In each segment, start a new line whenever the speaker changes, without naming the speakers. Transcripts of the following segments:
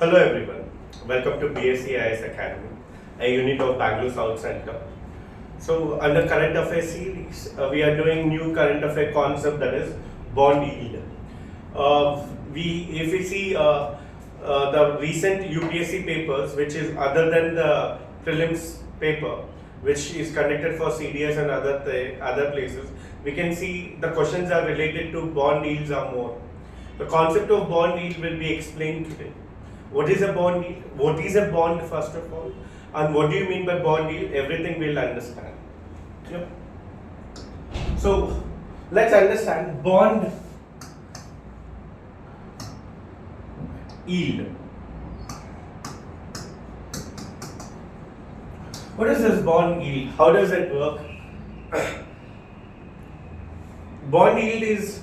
Hello everyone, welcome to BSc IS Academy, a unit of Bangalore South Center. So under current affairs series, we are doing new current affair concept, that is bond yield. If we see the recent UPSC papers, which is other than the prelims paper, which is conducted for CDS and other places, we can see the questions are related to bond yields are more. The concept of bond yield will be explained today. What is a bond yield? What is a bond, first of all? And what do you mean by bond yield? Everything we'll understand. Yep. So let's understand bond yield. What is this bond yield? How does it work? Bond yield is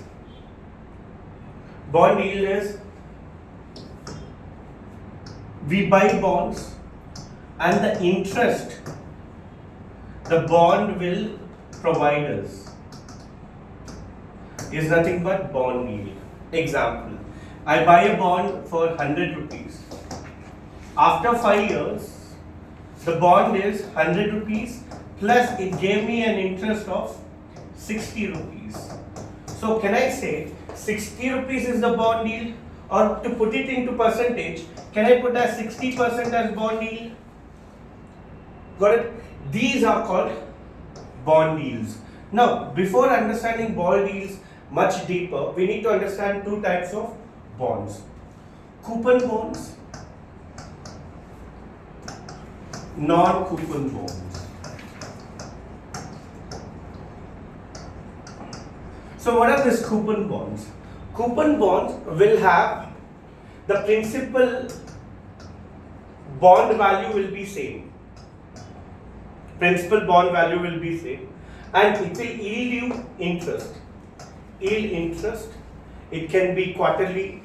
we buy bonds and the interest the bond will provide us is nothing but bond yield. Example, I buy a bond for 100 rupees. After 5 years, the bond is 100 rupees plus it gave me an interest of 60 rupees. So can I say 60 rupees is the bond yield, or to put it into percentage, can I put as 60% as bond yield? Got it? These are called bond yields. Now, before understanding bond yields much deeper, we need to understand two types of bonds. Coupon bonds, non-coupon bonds. So what are these coupon bonds? Coupon bonds will have the principal bond value will be same. Principal bond value will be same, and it will yield you interest. Yield interest. It can be quarterly,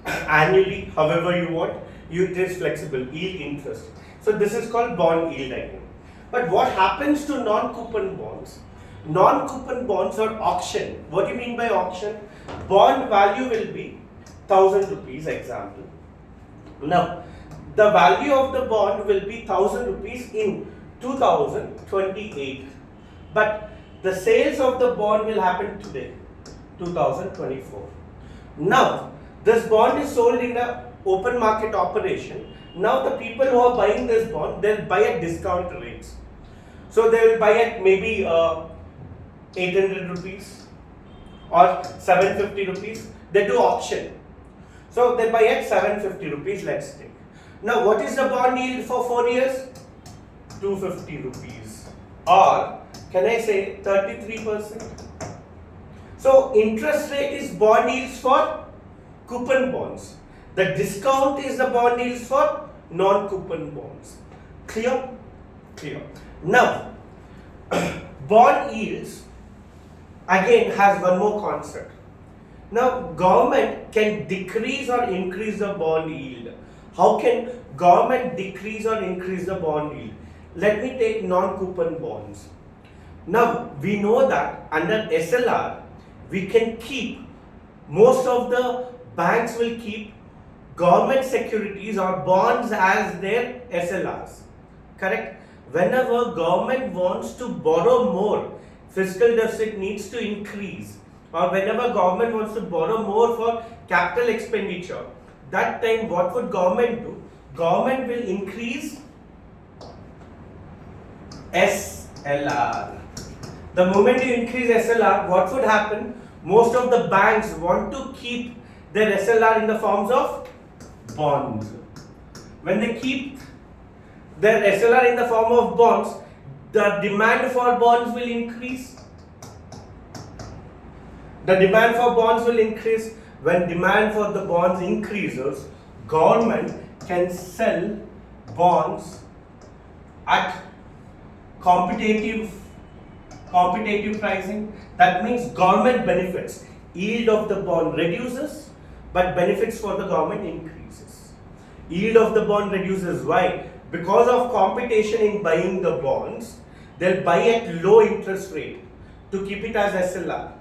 annually, however you want. It is flexible. Yield interest. So this is called bond yield again. But what happens to non-coupon bonds? Non-coupon bonds are auction. What do you mean by auction? Bond value will be 1000 rupees, example. Now, the value of the bond will be 1000 rupees in 2028. But the sales of the bond will happen today, 2024. Now, this bond is sold in an open market operation. Now, the people who are buying this bond, they'll buy at discount rates. So, they will buy at maybe 800 rupees or 750 rupees. They do auction. So they buy at 750 rupees, let's take. Now what is the bond yield for 4 years? 250 rupees. Or can I say 33%? So interest rate is bond yields for coupon bonds. The discount is the bond yields for non-coupon bonds. Clear? Clear. Now bond yields again has one more concept. Now government can decrease or increase the bond yield. How can government decrease or increase the bond yield? Let me take non-coupon bonds. Now we know that under SLR we can keep, most of the banks will keep government securities or bonds as their SLRs. Correct? Whenever government wants to borrow more, fiscal deficit needs to increase, or whenever government wants to borrow more for capital expenditure, that time what would government do? Government will increase SLR. The moment you increase SLR, what would happen? Most of the banks want to keep their SLR in the forms of bonds. When they keep their SLR in the form of bonds, the demand for bonds will increase. The demand for bonds will increase. When demand for the bonds increases, government can sell bonds at competitive pricing. That means government benefits. Yield of the bond reduces, but benefits for the government increases. Yield of the bond reduces. Why? Because of competition in buying the bonds, they'll buy at low interest rate to keep it as SLR.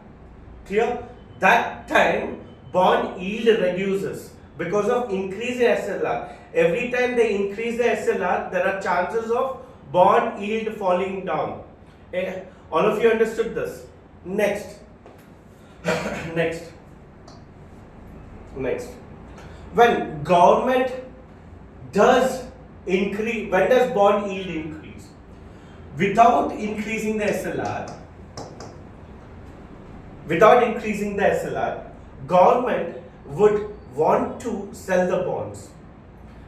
Clear? That time bond yield reduces, Because of increase in SLR. Every time they increase the SLR, there are chances of bond yield falling down. All of you understood this? Next. Next. When government does increase, when does bond yield increase? Without increasing the SLR, government would want to sell the bonds.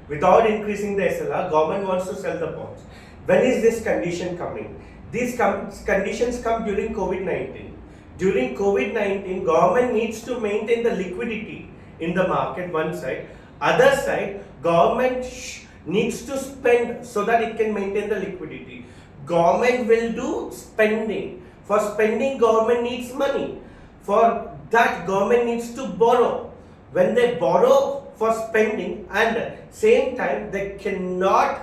Without increasing the SLR, government wants to sell the bonds. When is this condition coming? These conditions come during COVID-19. During COVID-19, government needs to maintain the liquidity in the market, one side. Other side, government needs to spend so that it can maintain the liquidity. Government will do spending. For spending, government needs money. For that, government needs to borrow. When they borrow for spending, and same time they cannot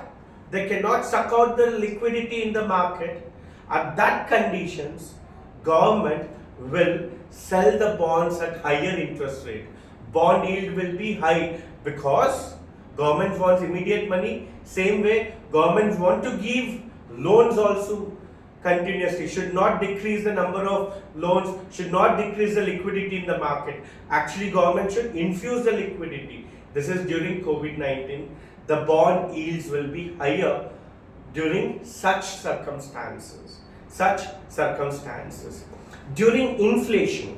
suck out the liquidity in the market, at that conditions, government will sell the bonds at higher interest rate. Bond yield will be high because government wants immediate money. Same way, government want to give loans also continuously. Should not decrease the number of loans, should not decrease the liquidity in the market. Actually, government should infuse the liquidity. This is during COVID-19. The bond yields will be higher during such circumstances. During inflation,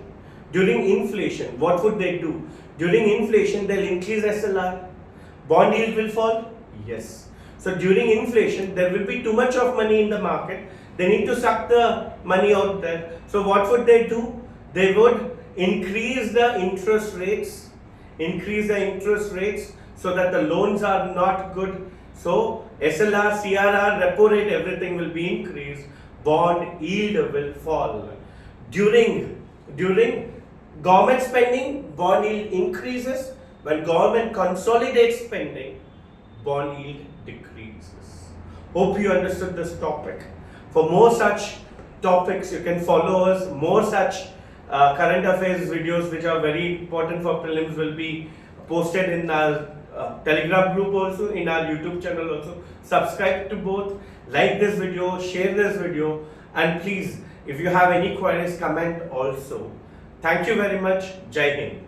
what would they do? During inflation, they'll increase SLR. Bond yield will fall? Yes. So during inflation, there will be too much of money in the market. They need to suck the money out there. So what would they do? They would increase the interest rates so that the loans are not good. So SLR, CRR, repo rate, everything will be increased. Bond yield will fall. During government spending, bond yield increases. When government consolidates spending, bond yield decreases. Hope you understood this topic. For more such topics, you can follow us. More such current affairs videos which are very important for prelims will be posted in our Telegram group also, in our YouTube channel also. Subscribe to both, like this video, share this video, and please, if you have any queries, comment also. Thank you very much. Jai Hind.